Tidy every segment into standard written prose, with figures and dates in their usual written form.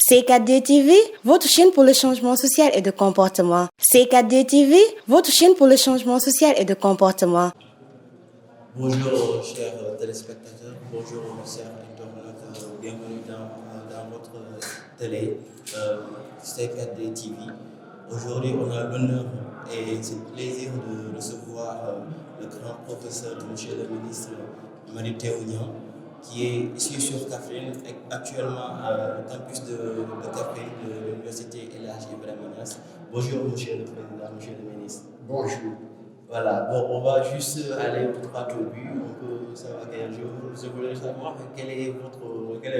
C4D TV, votre chaîne pour le changement social et de comportement. C4D TV, votre chaîne pour le changement social et de comportement. Bonjour chers téléspectateurs, bonjour chers internautes, bienvenue dans votre télé C4D TV. Aujourd'hui on a l'honneur et c'est le plaisir de recevoir le grand professeur, monsieur le ministre Mary Teuw Niane, qui est ici sur Kaffrine, actuellement au campus de Kaffrine de l'université El Hadji Ibrahima Niass. Bonjour monsieur le président, monsieur le ministre. Bonjour. Voilà, bon, on va juste aller au droit au but. On peut savoir je voulais savoir quel est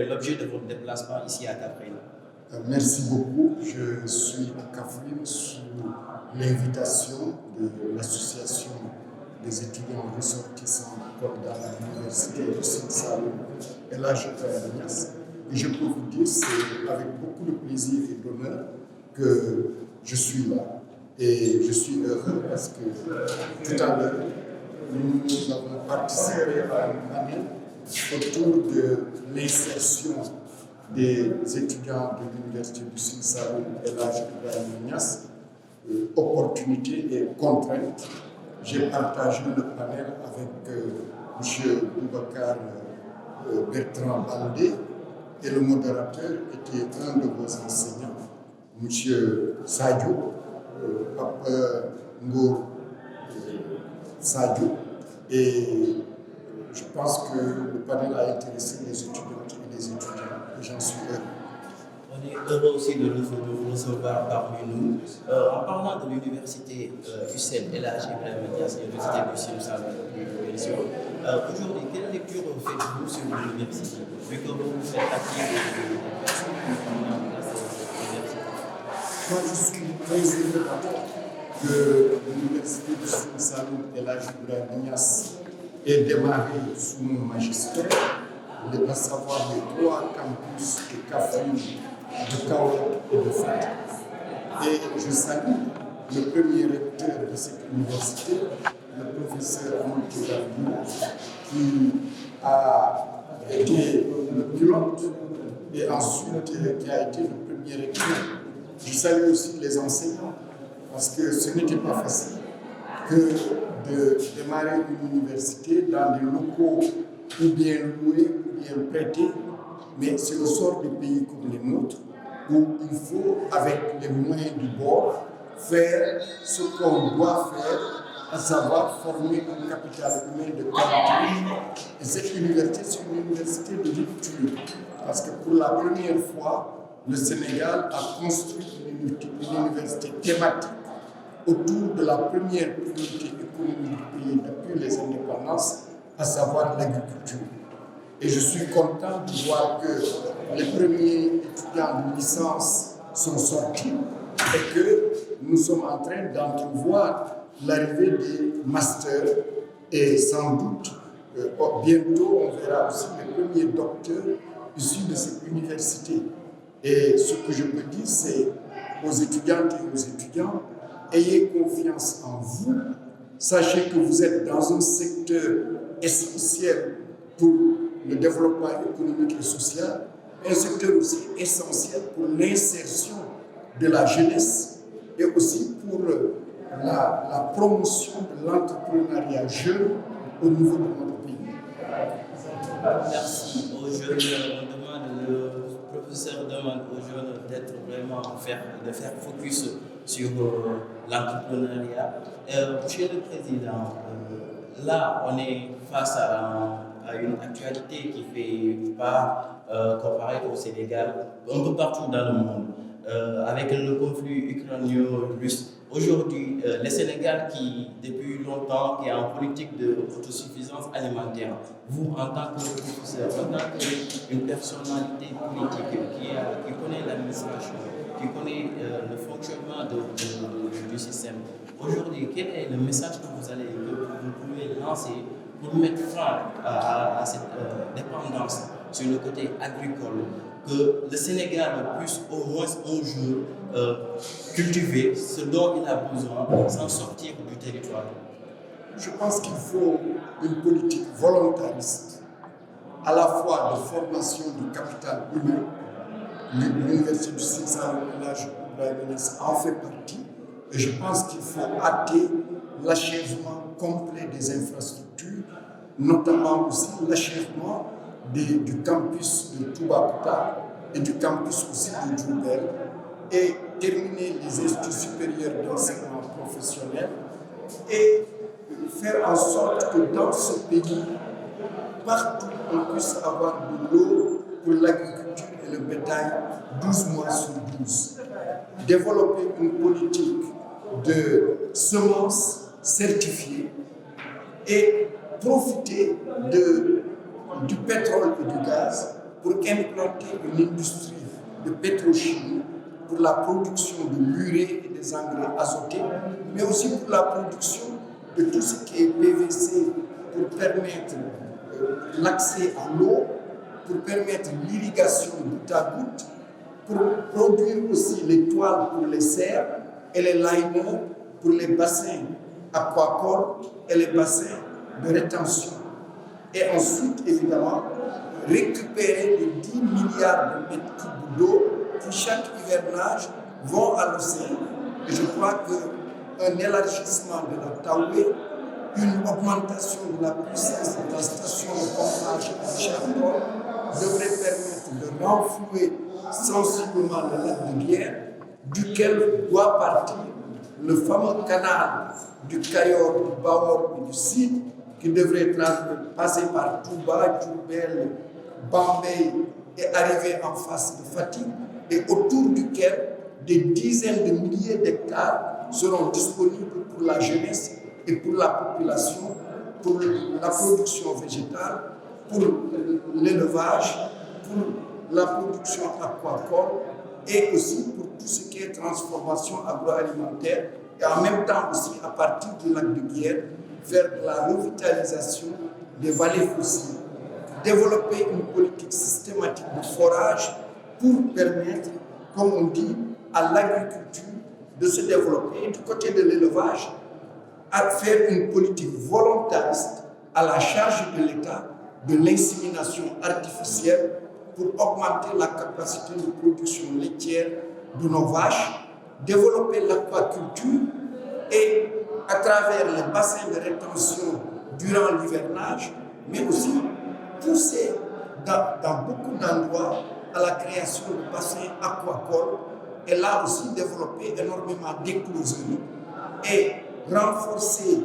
l'objet de votre déplacement ici à Kaffrine. Merci beaucoup. Je suis à Kaffrine sous l'invitation de l'association des étudiants ressortissants dans l'université du Sine-Saloum El Hadji Ibrahima Niass. Et je peux vous dire, c'est avec beaucoup de plaisir et d'honneur que je suis là. Et je suis heureux parce que tout à l'heure, nous avons participé à une panel autour de l'insertion des étudiants de l'université du Sine-Saloum El Hadji Ibrahima Niass, opportunités et contraintes. J'ai partagé le panel avec M. Boubacar Bertrand Baldé et le modérateur était un de vos enseignants, M. Sadio. Papa Ngour Sadio, et je pense que le panel a intéressé les étudiantes et les étudiants, et j'en suis heureux. On est heureux aussi de vous recevoir parmi nous. En parlant de l'université UCED El Hadji Ibrahima Niass, l'université du Sine-Saloum, aujourd'hui, quelle lecture faites-vous sur l'université, vu que vous faites partie de l'université? Moi, je suis très heureux que l'université du Sine-Saloum El Hadji Ibrahima Niass ait démarré sous mon magistère, à savoir les 3 campus de Kaffrine, de Kaolack et de Fatick. Et je salue le premier recteur de cette université, le professeur Amadou Diallo, qui a été le pilote et ensuite qui a été le premier recteur. Je salue aussi les enseignants, parce que ce n'était pas facile que de démarrer une université dans des locaux ou bien loués ou bien prêtés, mais c'est le sort des pays comme les nôtres, où il faut, avec les moyens du bord, faire ce qu'on doit faire, à savoir former un capital humain de qualité. Et cette université, c'est une université de rupture, parce que pour la première fois, le Sénégal a construit une université thématique autour de la première priorité économique du pays depuis les indépendances, à savoir l'agriculture. Et je suis content de voir que les premiers étudiants de licence sont sortis et que nous sommes en train d'entrevoir l'arrivée des masters et sans doute bientôt on verra aussi les premiers docteurs issus de cette université. Et ce que je peux dire, c'est aux étudiantes et aux étudiants, ayez confiance en vous. Sachez que vous êtes dans un secteur essentiel pour le développement économique et social, un secteur aussi essentiel pour l'insertion de la jeunesse et aussi pour la promotion de l'entrepreneuriat jeune au niveau de notre pays. Merci aux jeunes. Le professeur demande aux jeunes d'être vraiment de faire focus sur l'entrepreneuriat. Monsieur le Président, là on est face à une actualité qui fait pas comparée au Sénégal, un peu partout dans le monde, avec le conflit ukrainien-russe. Aujourd'hui, le Sénégal qui, depuis longtemps, est en politique d'autosuffisance alimentaire, vous, en tant que professeur, en tant qu'une personnalité politique qui connaît l'administration, qui connaît le fonctionnement du système, aujourd'hui, quel est le message que vous pouvez lancer pour mettre fin à cette dépendance sur le côté agricole, que le Sénégal puisse au moins un jour cultiver ce dont il a besoin sans sortir du territoire? Je pense qu'il faut une politique volontariste, à la fois de formation du capital humain, l'Université du Sine-Saloum Elhadji Ibrahima Niass en fait partie. Et je pense qu'il faut hâter l'achèvement complet des infrastructures, notamment aussi l'achèvement du campus de Toubacouta et du campus aussi de Diourbel, et terminer les instituts supérieurs d'enseignement professionnel et faire en sorte que dans ce pays, partout, on puisse avoir de l'eau pour l'agriculture et le bétail 12 mois sur 12. Développer une politique de semences certifiées et profiter du pétrole et du gaz pour implanter une industrie de pétrochimie pour la production de l'urée et des engrais azotés, mais aussi pour la production de tout ce qui est PVC pour permettre l'accès à l'eau, pour permettre l'irrigation goutte à goutte, pour produire aussi les toiles pour les serres et les liners pour les bassins aquacoles et les bassins de rétention. Et ensuite, évidemment, récupérer les 10 milliards de mètres cubes d'eau qui, chaque hivernage, vont à l'océan. Et je crois qu'un élargissement de la Taoué, une augmentation de la puissance de la station de pompage à charbon devrait permettre de renflouer sensiblement le lac de Guiers, duquel doit partir le fameux canal du Cayor, du Baor et du Sine, qui devrait passer par Touba, Diourbel, Bambey et arriver en face de Fatick, et autour duquel des dizaines de milliers d'hectares seront disponibles pour la jeunesse et pour la population, pour la production végétale, pour l'élevage, pour la production aquacole et aussi pour tout ce qui est transformation agroalimentaire, et en même temps aussi à partir du lac de Guiers vers la revitalisation des vallées fossiles. Développer une politique systématique de forage pour permettre, comme on dit, à l'agriculture de se développer, et du côté de l'élevage, à faire une politique volontariste à la charge de l'État de l'insémination artificielle pour augmenter la capacité de production laitière de nos vaches, développer l'aquaculture et à travers les bassins de rétention durant l'hivernage, mais aussi pousser dans beaucoup d'endroits à la création de bassins aquacoles, et là aussi développer énormément d'écloseries et renforcer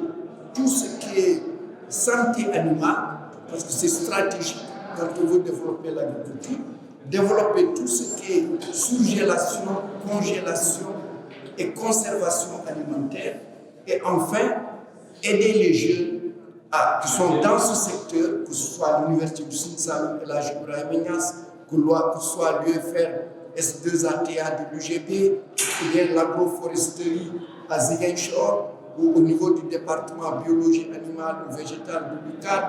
tout ce qui est santé animale, parce que c'est stratégique quand on veut développer l'agriculture, développer tout ce qui est surgélation, congélation et conservation alimentaire, et enfin aider les jeunes qui sont dans ce secteur, que ce soit l'Université du Sine-Saloum Elhadji Ibrahima Niass, que ce soit l'UFR S2ATA de l'UGB, ou bien l'agroforesterie à Ziguinchor, ou au niveau du département biologie animale ou végétale de l'UCAD,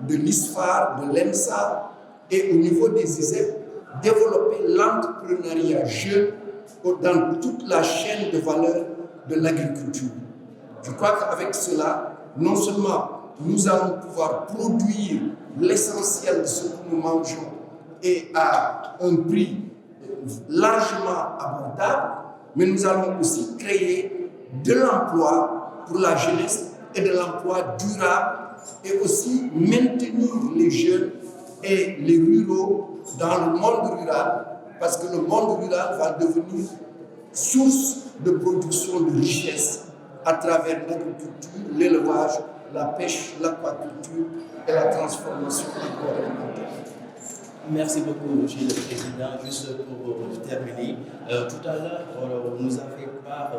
de l'ISFAR, de l'ENSA, et au niveau des ISEP, développer l'entrepreneuriat jeune dans toute la chaîne de valeur de l'agriculture. Je crois qu'avec cela, non seulement nous allons pouvoir produire l'essentiel de ce que nous mangeons et à un prix largement abordable, mais nous allons aussi créer de l'emploi pour la jeunesse et de l'emploi durable, et aussi maintenir les jeunes et les ruraux dans le monde rural, parce que le monde rural va devenir source de production de richesse à travers l'agriculture, l'élevage, la pêche, l'aquaculture et la transformation agroalimentaire. Merci beaucoup, Monsieur le Président. Juste pour terminer, tout à l'heure, on nous a fait part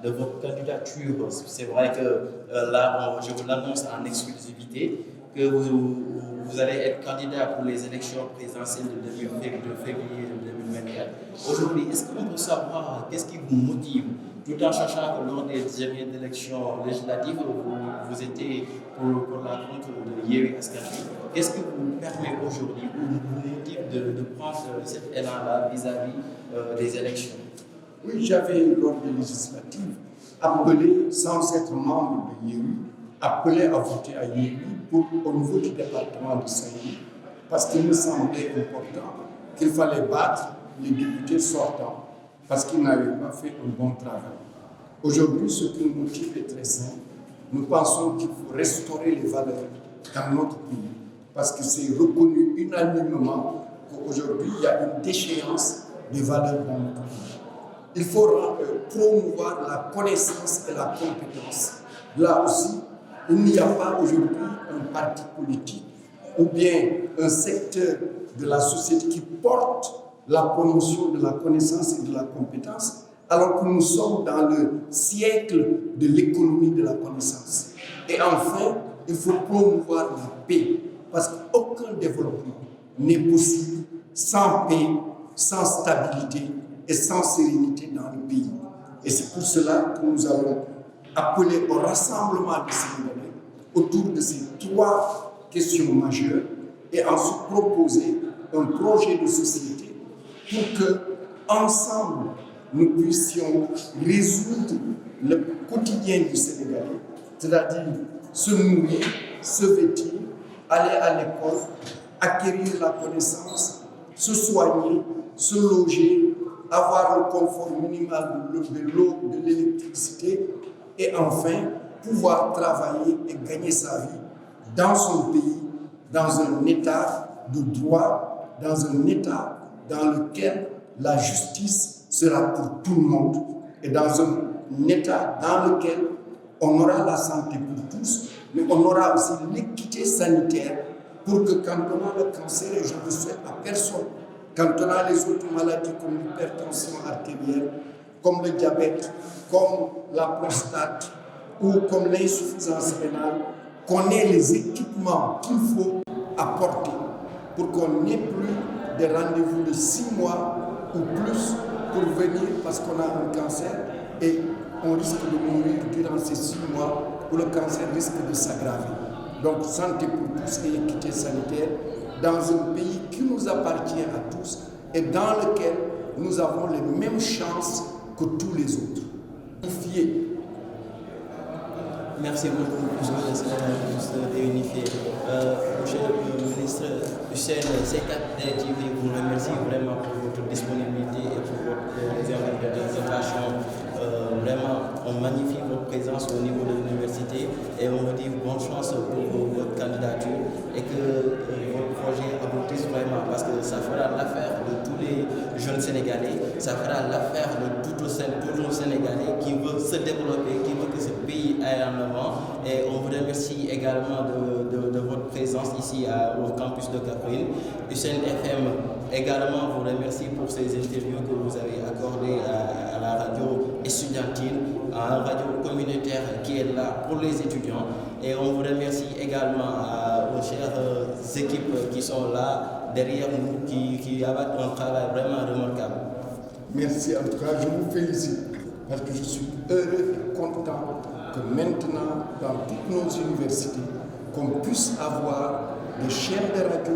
de votre candidature. C'est vrai que là, je vous l'annonce en exclusivité, que vous allez être candidat pour les élections présidentielles de février 2024. Aujourd'hui, est-ce qu'on peut savoir qu'est-ce qui vous motive, tout en sachant que lors des dernières élections législatives, vous étiez pour la compte de Yewwi Askan Wi. Qu'est-ce qui vous permet aujourd'hui ou vous motive de prendre cet élan-là vis-à-vis des élections? Oui, j'avais, lors des législatives, appelé, sans être membre de Yewwi, appelé à voter à Yewwi au niveau du département de Saint-Louis, parce qu'il me semblait important qu'il fallait battre les députés sortants parce qu'ils n'avaient pas fait un bon travail. Aujourd'hui, ce qui nous motive est très simple. Nous pensons qu'il faut restaurer les valeurs dans notre pays parce que c'est reconnu unanimement qu'aujourd'hui, il y a une déchéance des valeurs dans notre pays. Il faut promouvoir la connaissance et la compétence. Là aussi, il n'y a pas aujourd'hui un parti politique ou bien un secteur de la société qui porte la promotion de la connaissance et de la compétence, alors que nous sommes dans le siècle de l'économie de la connaissance. Et enfin, il faut promouvoir la paix, parce qu'aucun développement n'est possible sans paix, sans stabilité et sans sérénité dans le pays. Et c'est pour cela que nous allons appeler au rassemblement des Sénégalais autour de ces 3 questions majeures et ensuite proposer un projet de société pour que, ensemble, nous puissions résoudre le quotidien du Sénégalais, c'est-à-dire se nourrir, se vêtir, aller à l'école, acquérir la connaissance, se soigner, se loger, avoir le confort minimal de l'eau, de l'électricité et enfin pouvoir travailler et gagner sa vie dans son pays, dans un état de droit, dans un état dans lequel la justice sera pour tout le monde et dans un état dans lequel on aura la santé pour tous, mais on aura aussi l'équité sanitaire pour que quand on a le cancer, et je ne le souhaite à personne, quand on a les autres maladies comme l'hypertension artérielle, comme le diabète, comme la prostate ou comme l'insuffisance rénale, qu'on ait les équipements qu'il faut apporter pour qu'on n'ait plus des rendez-vous de 6 mois ou plus pour venir parce qu'on a un cancer et on risque de mourir durant ces 6 mois où le cancer risque de s'aggraver. Donc santé pour tous et équité sanitaire dans un pays qui nous appartient à tous et dans lequel nous avons les mêmes chances que tous les autres. Merci beaucoup, monsieur le ministre réunifié. Monsieur le ministre Hussein, C4D TV vous remercie vraiment pour votre disponibilité et pour votre intervention. Vraiment, on magnifie votre présence au niveau de l'université et on vous dit bonne chance pour votre candidature et que votre projet aboutisse vraiment parce que ça fera l'affaire de tous les jeunes Sénégalais, ça fera l'affaire de tout le Sénégalais qui veut se développer, qui veut que ce pays aille en avant. Et on vous remercie également de votre présence ici au campus de Kaffrine. Hussein FM également vous remercie pour ces interviews que vous avez accordées à la radio estudiantine, à la radio communautaire qui est là pour les étudiants. Et on vous remercie également aux chères équipes qui sont là derrière nous, qui abattent un travail vraiment remarquable. Merci, en tout cas, je vous félicite parce que je suis heureux et content que maintenant, dans toutes nos universités, qu'on puisse avoir des chaînes de radio,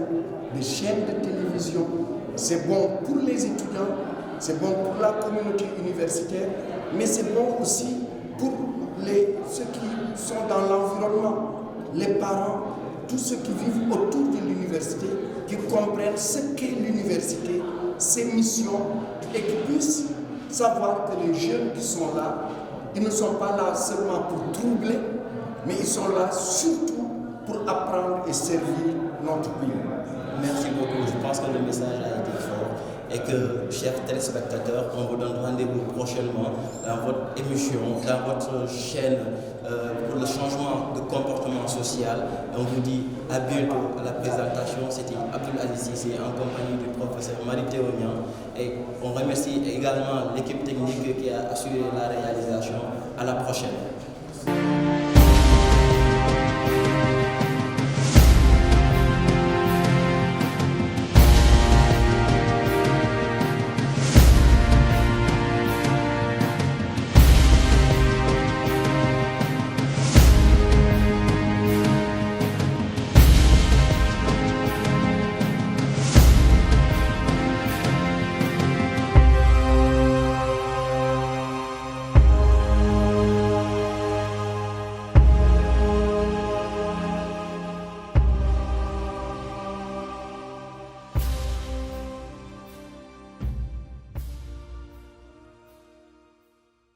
des chaînes de télévision. C'est bon pour les étudiants, c'est bon pour la communauté universitaire, mais c'est bon aussi pour ceux qui sont dans l'environnement, les parents, tous ceux qui vivent autour de l'université, qui comprennent ce qu'est l'université, ses missions, et qui puissent savoir que les jeunes qui sont là, ils ne sont pas là seulement pour troubler, mais ils sont là surtout pour apprendre et servir notre pays. Merci beaucoup. Je pense que le message a été fort et que, chers téléspectateurs, on vous donne rendez-vous prochainement dans votre émission, dans votre chaîne pour le changement de comportement social. Et on vous dit à bientôt à la présentation. C'était Abdul Aziz Cissé en compagnie du professeur Marie-Théo Niang. Et on remercie également l'équipe technique qui a assuré la réalisation. À la prochaine.